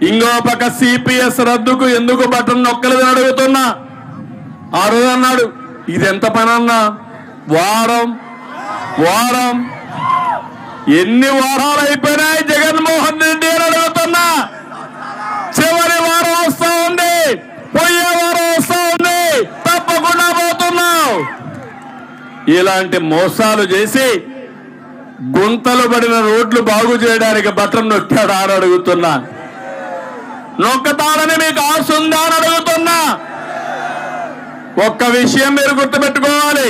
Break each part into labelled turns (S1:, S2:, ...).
S1: ఇంకో పక్క సిపిఎస్ రద్దుకు ఎందుకు బటన్ నొక్కలేదని అడుగుతున్నా. ఆ రోజు అన్నాడు ఇది ఎంత పని అన్నా, వారం ఎన్ని వారాలు అయిపోయినాయి జగన్మోహన్ రెడ్డి అని అడుగుతున్నా. చివరి వారం వస్తా ఉంది, పోయే వారం వస్తా ఉంది, తప్పకుండా పోతున్నావు. ఇలాంటి మోసాలు చేసి గుంతలు పడిన రోడ్లు బాగు చేయడానికి బటన్ నొక్కాడు అని అడుగుతున్నా. నొక్కతారని మీకు ఆశ ఉందా అని అడుగుతున్నా. ఒక్క విషయం మీరు గుర్తుపెట్టుకోవాలి.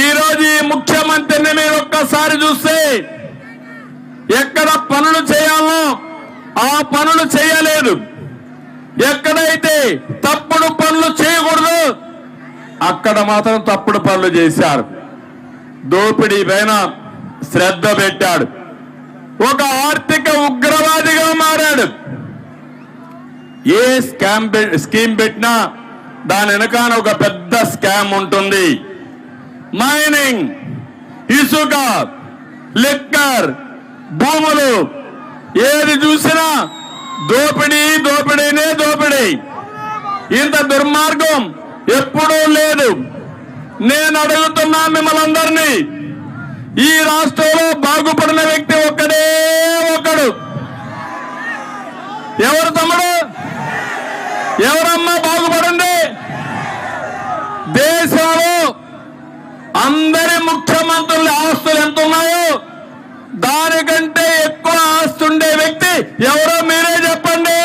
S1: ఈరోజు ఈ ముఖ్యమంత్రిని మీరు ఒక్కసారి చూస్తే ఎక్కడ పనులు చేయాలో ఆ పనులు చేయలేదు, ఎక్కడైతే తప్పుడు పనులు చేయకూడదు అక్కడ మాత్రం తప్పుడు పనులు చేశారు. దోపిడీ పైన శ్రద్ధ పెట్టాడు, ఒక ఆర్థిక ఉగ్రవాదిగా మారాడు. ఏ స్కీమ్ పెట్టినా దాని వెనకాల ఒక పెద్ద స్కామ్ ఉంటుంది. మైనింగ్, ఇసుక, లిక్కర్, భూములు, ఏది చూసినా దోపిడీనే దోపిడీ. ఇంత దుర్మార్గం ఎప్పుడూ లేదు. నేను అడుగుతున్నా మిమ్మల్ని అందరినీ, ఈ రాష్ట్రంలో బాగుపడిన వ్యక్తి ఒక్కడే ఒక్కడు. ఎవరు తమ్ముడు? ఎవరమ్మా బాగుపడింది? దేశంలో అందరి ముఖ్యమంత్రుల ఆస్తులు ఎంత ఉన్నాయో దానికంటే ఎక్కువ ఆస్తి ఉండే వ్యక్తి ఎవరో మీరే చెప్పండి.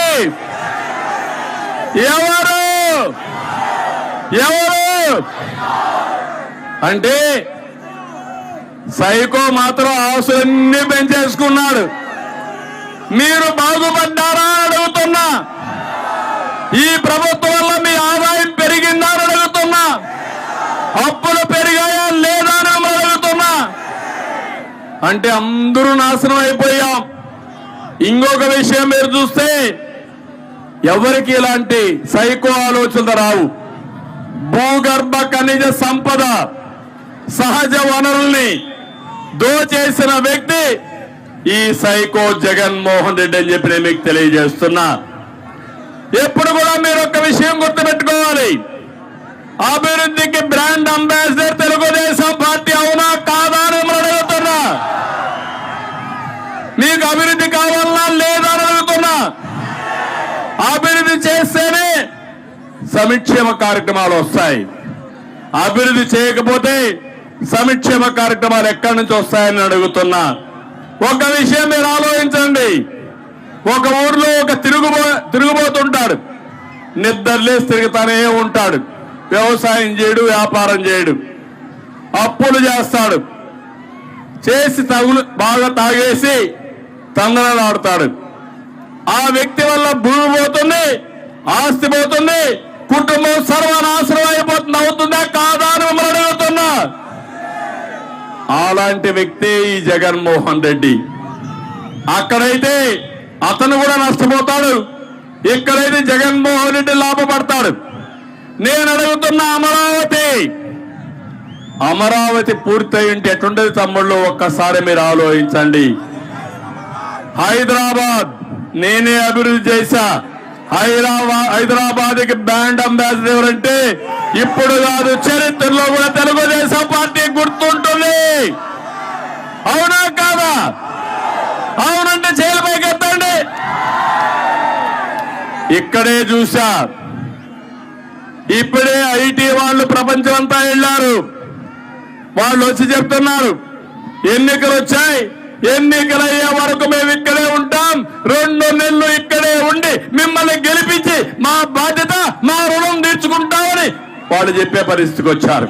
S1: ఎవరు అంటే సైకో మాత్రం ఆస్తులన్నీ పెంచేసుకున్నాడు. మీరు బాగుపడ్డారా అడుగుతున్నా. ఈ ప్రభుత్వం వల్ల మీ ఆదాయం పెరిగిందా అని అడుగుతున్నా. అప్పులు పెరిగాయా లేదా అని అడుగుతున్నా. అంటే అందరూ నాశనం అయిపోయాం. ఇంకొక విషయం మీరు చూస్తే ఎవరికి ఇలాంటి సైకో ఆలోచనలు రావు. భూగర్భ ఖనిజ సంపద, సహజ వనరుల్ని దోచేసిన వ్యక్తి ఈ సైకో జగన్మోహన్ రెడ్డి అని చెప్పి నేను మీకు తెలియజేస్తున్నా. ఎప్పుడు కూడా మీరు ఒక విషయం గుర్తుపెట్టుకోవాలి. అభివృద్ధికి బ్రాండ్ అంబాసిడర్ తెలుగుదేశం పార్టీ అవునా కాదా అని అడుగుతున్నా. మీకు అభివృద్ధి కావాలన్నా లేదా అని అడుగుతున్నా. అభివృద్ధి చేస్తేనే సంక్షేమ కార్యక్రమాలు వస్తాయి. అభివృద్ధి చేయకపోతే సంక్షేమ కార్యక్రమాలు ఎక్కడి నుంచి వస్తాయని అడుగుతున్నా. ఒక విషయం మీరు ఆలోచించండి. ఒక ఊర్లో ఒక తిరుగుబోతుంటాడు, నిద్రలేసి తిరుగుతానే ఉంటాడు. వ్యవసాయం చేయడు, వ్యాపారం చేయడు, అప్పులు చేస్తాడు. చేసి బాగా తాగేసి తందనలాడతాడు. ఆ వ్యక్తి వల్ల భూమి పోతుంది, ఆస్తి పోతుంది, కుటుంబం సర్వనాశనం అయిపోతుంది. అవుతుందా కాదా అని మిమ్మల్ని అడుగుతున్నా. అలాంటి వ్యక్తి ఈ జగన్మోహన్ రెడ్డి. అక్కడైతే అతను కూడా నష్టపోతాడు, ఇక్కడైతే జగన్మోహన్ రెడ్డి లాభపడతాడు. నేను అడుగుతున్నా, అమరావతి పూర్తయి ఉంటే ఎట్లుంటది తమ్ముళ్ళు? ఒక్కసారి మీరు ఆలోచించండి. హైదరాబాద్ నేనే అభివృద్ధి చేశా. హైదరాబాద్కి బ్రాండ్ అంబాసిడర్ ఎవరంటే ఇప్పుడు కాదు, చరిత్రలో కూడా తెలుగుదేశం పార్టీ గుర్తుంటుంది. అవునా కాదా? అవునంటే జైలుపైకి ఎత్తండి. ఇక్కడే చూసా. ఇప్పుడే ఐటీ వాళ్ళు ప్రపంచం అంతా వెళ్ళారు. వాళ్ళు వచ్చి చెప్తున్నారు ఎన్నికలు వచ్చాయి, ఎన్నికలయ్యే వరకు మేము ఇక్కడే ఉంటాం, 2 నెలలు ఇక్కడే ఉండి మిమ్మల్ని గెలిపించి మా బాధ్యత, మా రుణం తీర్చుకుంటామని వాళ్ళు చెప్పే పరిస్థితికి వచ్చారు.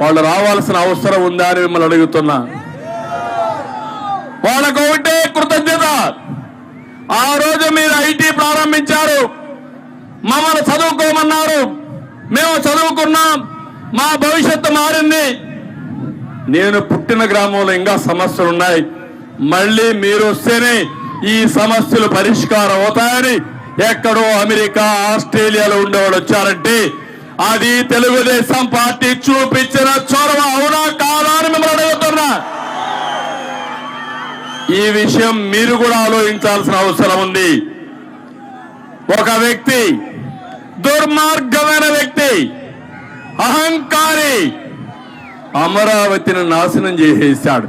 S1: వాళ్ళు రావాల్సిన అవసరం ఉందా అని మిమ్మల్ని అడుగుతున్నా. వాళ్ళకు ఒకటే కృతజ్ఞత. ఆ రోజు మీరు ఐటీ ప్రారంభించారు, మమ్మల్ని చదువుకోమన్నారు, మేము చదువుకున్నాం, మా భవిష్యత్తు మారింది. నేను పుట్టిన గ్రామంలో ఇంకా సమస్యలు ఉన్నాయి, మళ్ళీ మీరు వస్తేనే ఈ సమస్యలు పరిష్కారం అవుతాయని ఎక్కడో అమెరికా, ఆస్ట్రేలియాలో ఉండేవాళ్ళు వచ్చారంటే అది తెలుగుదేశం పార్టీ చూపించిన చొరవ. అవునా కాదా అని మిమ్మల్ని అడుగుతున్నా. ఈ విషయం మీరు కూడా ఆలోచించాల్సిన అవసరం ఉంది. ఒక వ్యక్తి, దుర్మార్గమైన వ్యక్తి, అహంకారి అమరావతిని నాశనం చేసేశాడు.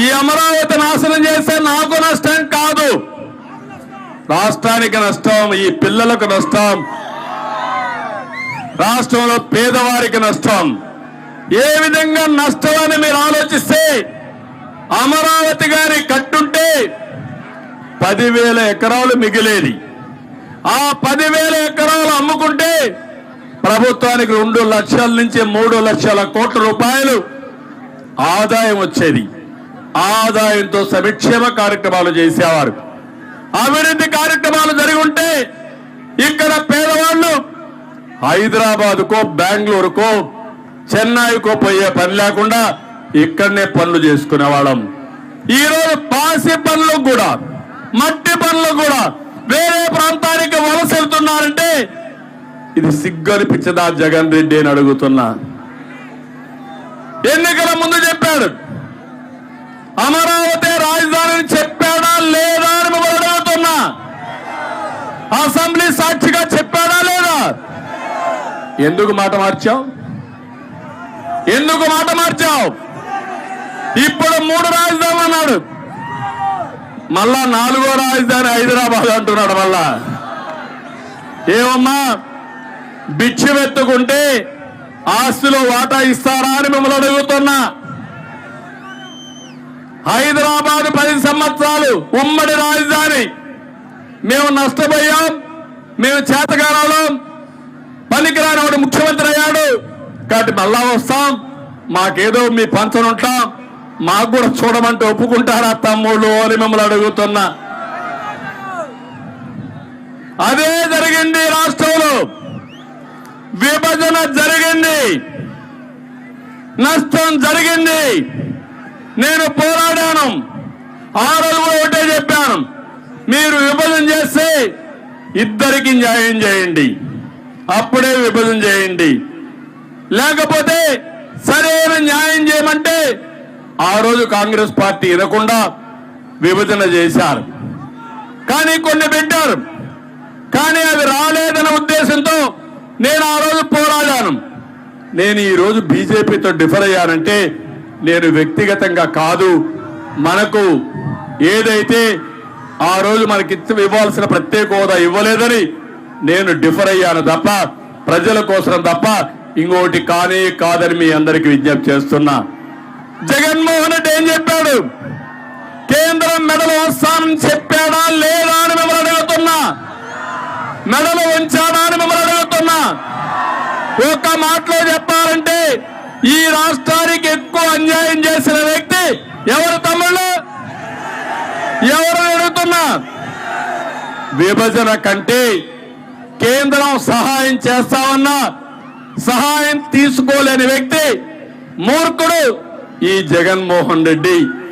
S1: ఈ అమరావతి నాశనం చేస్తే నాకు నష్టం కాదు, రాష్ట్రానికి నష్టం, ఈ పిల్లలకు నష్టం, రాష్ట్రంలో పేదవారికి నష్టం. ఏ విధంగా నష్టం అని మీరు ఆలోచిస్తే, అమరావతి గారి కట్టుంటే 10,000 ఎకరాలు మిగిలేది. ఆ 10,000 ఎకరాలు అమ్ముకుంటే ప్రభుత్వానికి 2 లక్షల నుంచి 3 లక్షల కోట్ల రూపాయలు ఆదాయం వచ్చేది. ఆదాయంతో సంక్షేమ కార్యక్రమాలు చేసేవారు, అభివృద్ధి కార్యక్రమాలు జరిగి ఉంటే ఇక్కడ పేదవాళ్ళు హైదరాబాద్కో, బెంగళూరుకో, చెన్నైకో పోయే పని లేకుండా ఇక్కడనే పనులు చేసుకునేవాళ్ళం. ఈరోజు పాసి పనులు కూడా, మట్టి పనులు కూడా వేరే ప్రాంతానికి వలస వెళ్తున్నారంటే ఇది సిగ్గనిపించదా జగన్ రెడ్డి అని అడుగుతున్నా. ఎన్నికల ముందు చెప్పాడు అమరావతి రాజధానిని, చెప్పాడా లేదా అని మిమ్మల్ని అడుగుతున్నా. అసెంబ్లీ సాక్షిగా చెప్పాడా లేదా? ఎందుకు మాట మార్చావు? ఎందుకు మాట మార్చావు? ఇప్పుడు 3 రాజధానులు అన్నాడు, మళ్ళా 4వ రాజధాని హైదరాబాద్ అంటున్నాడు. మళ్ళా ఏమమ్మా, భిక్షమెత్తుకుంటే ఆస్తిలో వాటా ఇస్తారా అని మిమ్మల్ని అడుగుతున్నా. హైదరాబాద్ 10 సంవత్సరాలు ఉమ్మడి రాజధాని, మేము నష్టపోయాం, మేము చేతగానాలం, పనికిరాని వాడు ముఖ్యమంత్రి అయ్యాడు కాబట్టి మళ్ళా వస్తాం, మాకేదో మీ పంచన ఉంటాం, మాకు కూడా చూడమంటే ఒప్పుకుంటారా తమ్ముళ్ళు అని మిమ్మల్ని అడుగుతున్నా. అదే జరిగింది రాష్ట్రంలో, విభజన జరిగింది, నష్టం జరిగింది. నేను పోరాడాను, ఆ రోజు కూడా ఒకటే చెప్పాను, మీరు విభజన చేస్తే ఇద్దరికి న్యాయం చేయండి, అప్పుడే విభజన చేయండి, లేకపోతే సరైన న్యాయం చేయమంటే ఆ రోజు కాంగ్రెస్ పార్టీ వినకుండా విభజన చేశారు. కానీ కొన్ని పెట్టారు, కానీ అవి రాలేదనే ఉద్దేశంతో నేను ఆ రోజు పోరాడాను. నేను ఈ రోజు బీజేపీతో డిఫర్ అయ్యానంటే నేను వ్యక్తిగతంగా కాదు, మనకు ఏదైతే ఆ రోజు మనకి ఇవ్వాల్సిన ప్రత్యేక హోదా ఇవ్వలేదని నేను డిఫర్ అయ్యాను తప్ప, ప్రజల కోసం తప్ప ఇంకోటి కానీ కాదని మీ అందరికీ విజ్ఞప్తి చేస్తున్నా. జగన్మోహన్ రెడ్డి ఏం చెప్పాడు? కేంద్రం మెడలు వస్తానని చెప్పాడా లేదా అని మిమ్మల్ని అడుగుతున్నా. మెడలు ఉంచాడా అని మిమ్మల్ని అడుగుతున్నా. ఒక మాటలో చెప్పాలంటే ఈ రాష్ట్రానికి ఎక్కువ అన్యాయం చేసిన వ్యక్తి ఎవరు తమ్ముళ్ళు? ఎవరు అడుగుతున్నా? విభజన కంటే కేంద్రం సహాయం చేస్తామన్నా సహాయం తీసుకోలేని వ్యక్తి మూర్ఖుడు ఈ జగన్మోహన్ రెడ్డి.